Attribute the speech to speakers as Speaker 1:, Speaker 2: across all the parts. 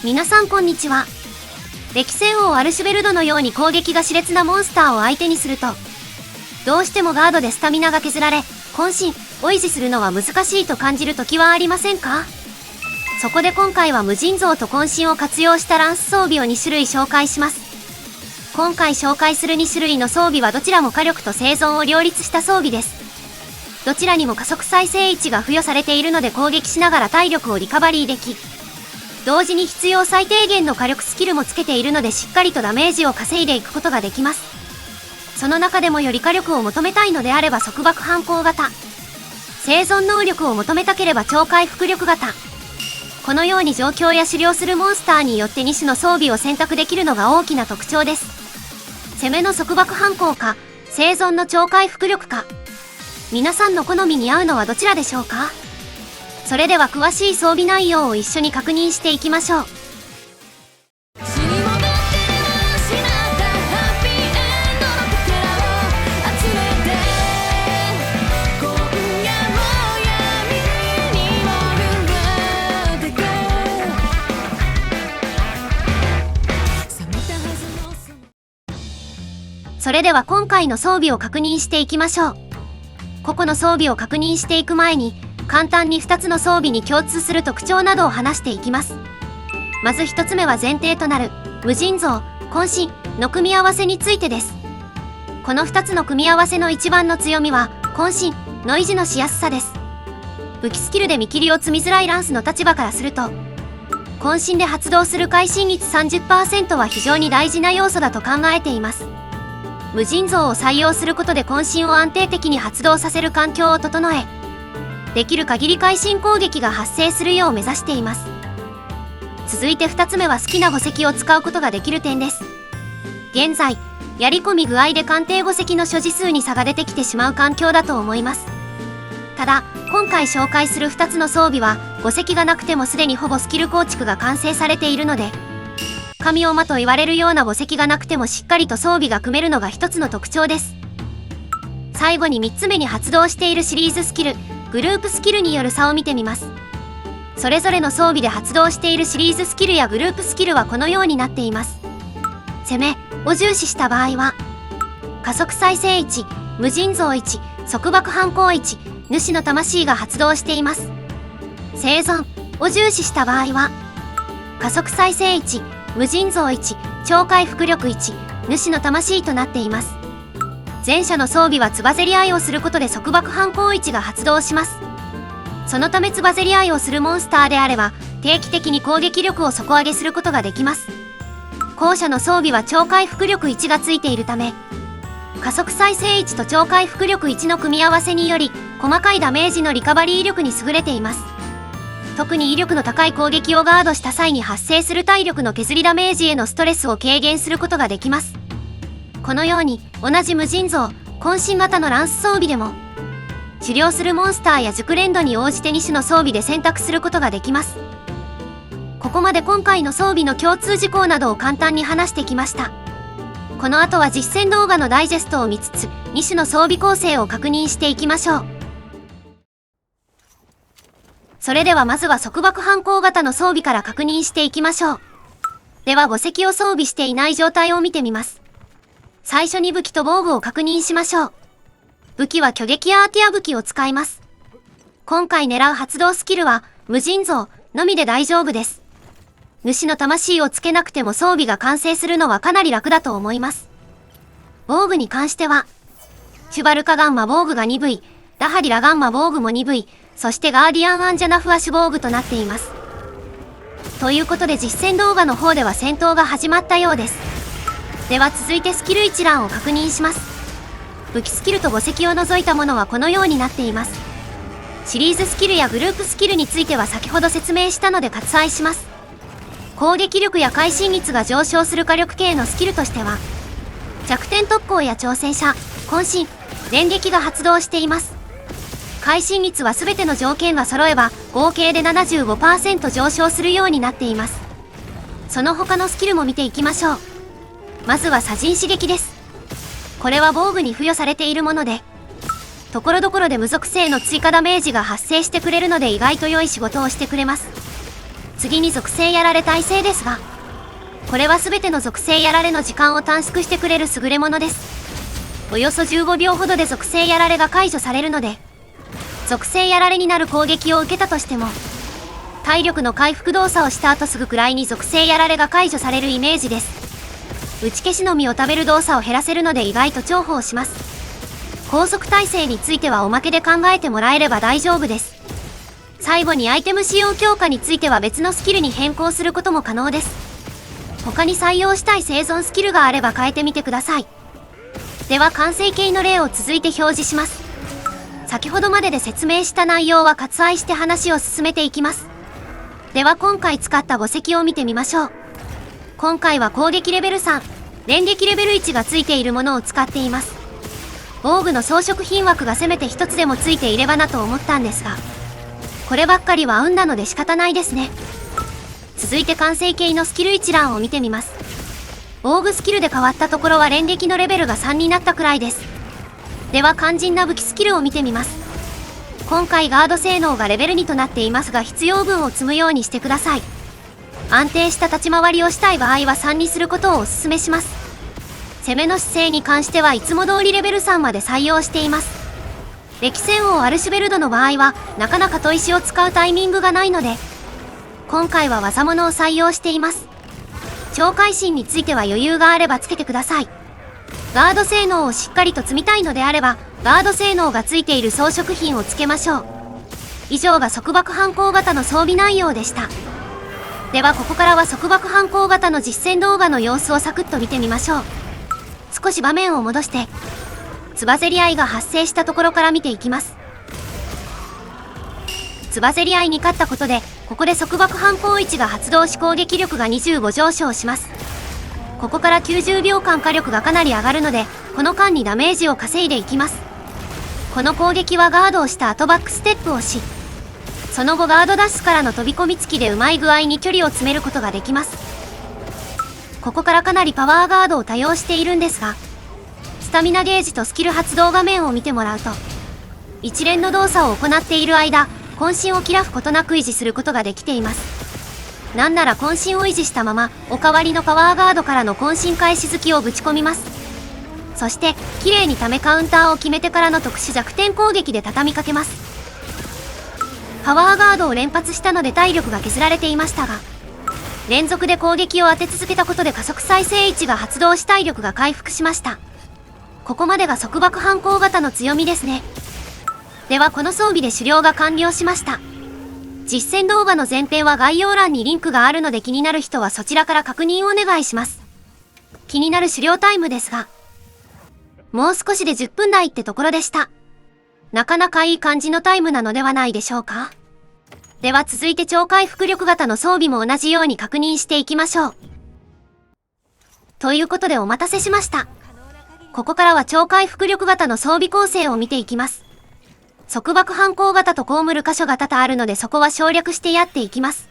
Speaker 1: 皆さんこんにちは。歴戦王アルシュベルドのように攻撃が熾烈なモンスターを相手にすると、どうしてもガードでスタミナが削られ、渾身を維持するのは難しいと感じる時はありませんか？そこで今回は無尽蔵と渾身を活用したランス装備を2種類紹介します。今回紹介する2種類の装備はどちらも火力と生存を両立した装備です。どちらにも加速再生位置が付与されているので攻撃しながら体力をリカバリーでき、同時に必要最低限の火力スキルもつけているのでしっかりとダメージを稼いでいくことができます。その中でもより火力を求めたいのであれば束縛反抗型、生存能力を求めたければ超回復力型、このように状況や狩猟するモンスターによって2種の装備を選択できるのが大きな特徴です。攻めの束縛反抗か、生存の超回復力か、皆さんの好みに合うのはどちらでしょうか？それでは詳しい装備内容を一緒に確認していきましょう。それでは今回の装備を確認していきましょう。個々の装備を確認していく前に、簡単に2つの装備に共通する特徴などを話していきます。まず1つ目は前提となる無尽蔵、渾身の組み合わせについてです。この2つの組み合わせの一番の強みは渾身の維持のしやすさです。武器スキルで見切りを積みづらいランスの立場からすると、渾身で発動する会心率 30% は非常に大事な要素だと考えています。無尽蔵を採用することで渾身を安定的に発動させる環境を整え、できる限り会心攻撃が発生するよう目指しています。続いて2つ目は好きな墓石を使うことができる点です。現在、やり込み具合で鑑定墓石の所持数に差が出てきてしまう環境だと思います。ただ、今回紹介する2つの装備は、墓石がなくてもすでにほぼスキル構築が完成されているので、神オマと言われるような墓石がなくてもしっかりと装備が組めるのが一つの特徴です。最後に3つ目に発動しているシリーズスキル、グループスキルによる差を見てみます。それぞれの装備で発動しているシリーズスキルやグループスキルはこのようになっています。攻めを重視した場合は、加速再生1、無尽蔵1、束縛反抗1、主の魂が発動しています。生存を重視した場合は、加速再生1、無尽蔵1、超回復力1、主の魂となっています。前者の装備はつばぜり合いをすることで束縛反抗1が発動します。そのためつばぜり合いをするモンスターであれば、定期的に攻撃力を底上げすることができます。後者の装備は超回復力1がついているため、加速再生1と超回復力1の組み合わせにより、細かいダメージのリカバリー力に優れています。特に威力の高い攻撃をガードした際に発生する体力の削りダメージへのストレスを軽減することができます。このように同じ無尽蔵、渾身型のランス装備でも、狩猟するモンスターや熟練度に応じて2種の装備で選択することができます。ここまで今回の装備の共通事項などを簡単に話してきました。この後は実践動画のダイジェストを見つつ、2種の装備構成を確認していきましょう。それではまずは束縛反抗型の装備から確認していきましょう。では墓石を装備していない状態を見てみます。最初に武器と防具を確認しましょう。武器は巨撃アーティア武器を使います。今回狙う発動スキルは無尽蔵のみで大丈夫です。主の魂をつけなくても装備が完成するのはかなり楽だと思います。防具に関しては、シュバルカガンマ防具が鈍い、ダハリラガンマ防具も鈍い、そしてガーディアン・アンジャナフアシュ防具となっています。ということで実践動画の方では戦闘が始まったようです。では続いてスキル一覧を確認します。武器スキルと墓石を除いたものはこのようになっています。シリーズスキルやグループスキルについては先ほど説明したので割愛します。攻撃力や会心率が上昇する火力系のスキルとしては、弱点特攻や挑戦者、渾身、連撃が発動しています。会心率は全ての条件が揃えば合計で 75% 上昇するようになっています。その他のスキルも見ていきましょう。まずは左陣刺激です。これは防具に付与されているもので、ところどころで無属性の追加ダメージが発生してくれるので意外と良い仕事をしてくれます。次に属性やられ耐性ですが、これは全ての属性やられの時間を短縮してくれる優れものです。およそ15秒ほどで属性やられが解除されるので、属性やられになる攻撃を受けたとしても、体力の回復動作をした後すぐくらいに属性やられが解除されるイメージです。打ち消しの実を食べる動作を減らせるので意外と重宝します。高速耐性についてはおまけで考えてもらえれば大丈夫です。最後にアイテム使用強化については別のスキルに変更することも可能です。他に採用したい生存スキルがあれば変えてみてください。では完成形の例を続いて表示します。先ほどまでで説明した内容は割愛して話を進めていきます。では今回使った墓石を見てみましょう。今回は攻撃レベル3、連撃レベル1がついているものを使っています。防具の装飾品枠がせめて一つでもついていればなと思ったんですが、こればっかりは運なので仕方ないですね。続いて完成形のスキル一覧を見てみます。防具スキルで変わったところは連撃のレベルが3になったくらいです。では肝心な武器スキルを見てみます。今回ガード性能がレベル2となっていますが必要分を積むようにしてください。安定した立ち回りをしたい場合は3にすることをお勧めします。攻めの姿勢に関してはいつも通りレベル3まで採用しています。歴戦王アルシュベルドの場合はなかなか砥石を使うタイミングがないので、今回は技物を採用しています。超会心については余裕があればつけてください。ガード性能をしっかりと積みたいのであれば、ガード性能がついている装飾品をつけましょう。以上が束縛反抗型の装備内容でした。ではここからは束縛反抗型の実践動画の様子をサクッと見てみましょう。少し場面を戻して、つばぜり合いが発生したところから見ていきます。つばぜり合いに勝ったことで、ここで束縛反抗位置が発動し攻撃力が25上昇します。ここから90秒間火力がかなり上がるので、この間にダメージを稼いでいきます。この攻撃はガードをした後バックステップをし、その後ガードダッシュからの飛び込み突きでうまい具合に距離を詰めることができます。ここからかなりパワーガードを多用しているんですが、スタミナゲージとスキル発動画面を見てもらうと、一連の動作を行っている間、渾身を切らすことなく維持することができています。なんなら渾身を維持したまま、おかわりのパワーガードからの渾身返し突きをぶち込みます。そして、綺麗にためカウンターを決めてからの特殊弱点攻撃で畳みかけます。パワーガードを連発したので体力が削られていましたが、連続で攻撃を当て続けたことで加速再生位置が発動し体力が回復しました。ここまでが束縛反抗型の強みですね。ではこの装備で狩猟が完了しました。実践動画の前編は概要欄にリンクがあるので気になる人はそちらから確認お願いします。気になる狩猟タイムですが、もう少しで10分台ってところでした。なかなかいい感じのタイムなのではないでしょうか。では続いて超回復力型の装備も同じように確認していきましょう。ということでお待たせしました。ここからは超回復力型の装備構成を見ていきます。束縛反抗型と被る箇所が多々あるのでそこは省略してやっていきます。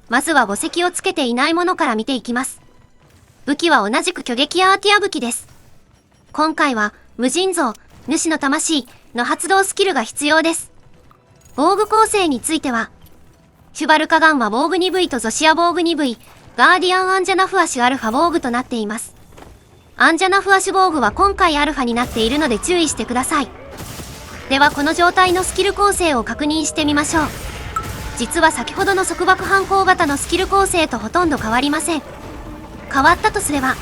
Speaker 1: まずは墓石をつけていないものから見ていきます。武器は同じく巨撃アーティア武器です。今回は無尽蔵、主の魂の発動スキルが必要です。防具構成については、シュバルカガンは防具 2V とゾシア防具 2V、ガーディアンアンジャナフアシュアルファ防具となっています。アンジャナフアシュ防具は今回アルファになっているので注意してください。ではこの状態のスキル構成を確認してみましょう。実は先ほどの束縛反抗型のスキル構成とほとんど変わりません。変わったとすれば、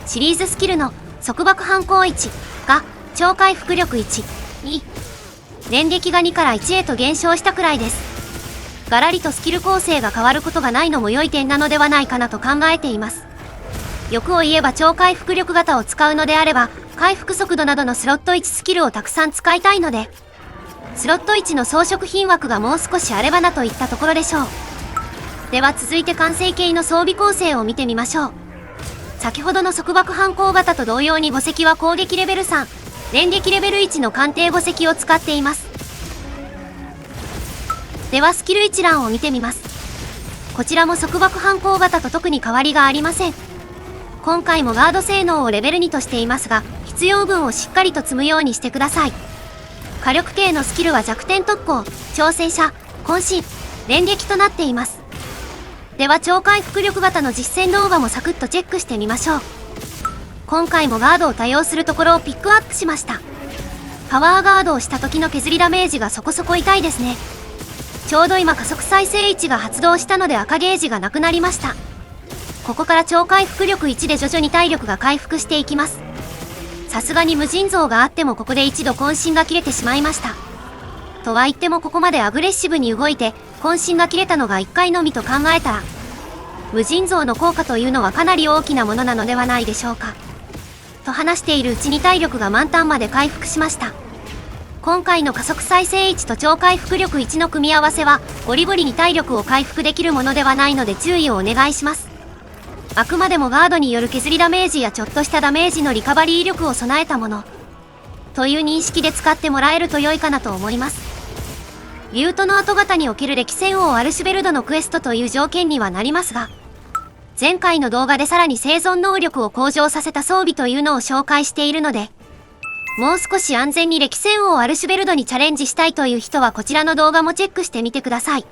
Speaker 1: シリーズスキルの束縛反抗1が超回復力1に、連撃が2から1へと減少したくらいです。ガラリとスキル構成が変わることがないのも良い点なのではないかなと考えています。欲を言えば超回復力型を使うのであれば、回復速度などのスロット1スキルをたくさん使いたいので、スロット1の装飾品枠がもう少しあればなといったところでしょう。では続いて完成形の装備構成を見てみましょう。先ほどの束縛反抗型と同様に墓石は攻撃レベル3、連撃レベル1の鑑定墓石を使っています。ではスキル一覧を見てみます。こちらも束縛反抗型と特に変わりがありません。今回もガード性能をレベル2としていますが、必要分をしっかりと積むようにしてください。火力系のスキルは弱点特攻、挑戦者、渾身、連撃となっています。では超回復力型の実践動画もサクッとチェックしてみましょう。今回もガードを多用するところをピックアップしました。パワーガードをした時の削りダメージがそこそこ痛いですね。ちょうど今加速再生位置が発動したので赤ゲージがなくなりました。ここから超回復力1で徐々に体力が回復していきます。さすがに無尽蔵があってもここで一度渾身が切れてしまいました。とは言ってもここまでアグレッシブに動いて渾身が切れたのが1回のみと考えたら、無尽蔵の効果というのはかなり大きなものなのではないでしょうか。と話しているうちに体力が満タンまで回復しました。今回の加速再生1と超回復力1の組み合わせはゴリゴリに体力を回復できるものではないので注意をお願いします。あくまでもガードによる削りダメージやちょっとしたダメージのリカバリー力を備えたものという認識で使ってもらえると良いかなと思います。リュートの後型における歴戦王アルシュベルドのクエストという条件にはなりますが、前回の動画でさらに生存能力を向上させた装備というのを紹介しているので、もう少し安全に歴戦王アルシュベルドにチャレンジしたいという人はこちらの動画もチェックしてみてください。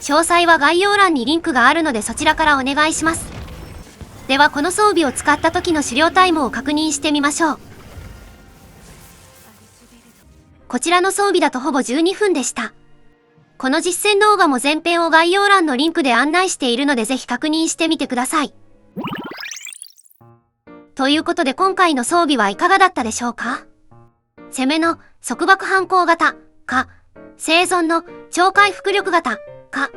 Speaker 1: 詳細は概要欄にリンクがあるのでそちらからお願いします。ではこの装備を使った時の狩猟タイムを確認してみましょう。こちらの装備だとほぼ12分でした。この実践動画も前編を概要欄のリンクで案内しているのでぜひ確認してみてください。ということで今回の装備はいかがだったでしょうか？攻めの束縛反抗型か、生存の超回復力型か、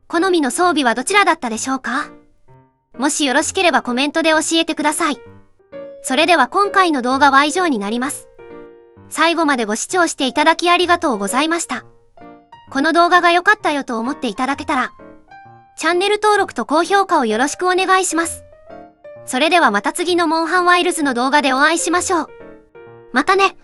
Speaker 1: 好みの装備はどちらだったでしょうか？もしよろしければコメントで教えてください。それでは今回の動画は以上になります。最後までご視聴していただきありがとうございました。この動画が良かったよと思っていただけたら、チャンネル登録と高評価をよろしくお願いします。それではまた次のモンハンワイルズの動画でお会いしましょう。またね。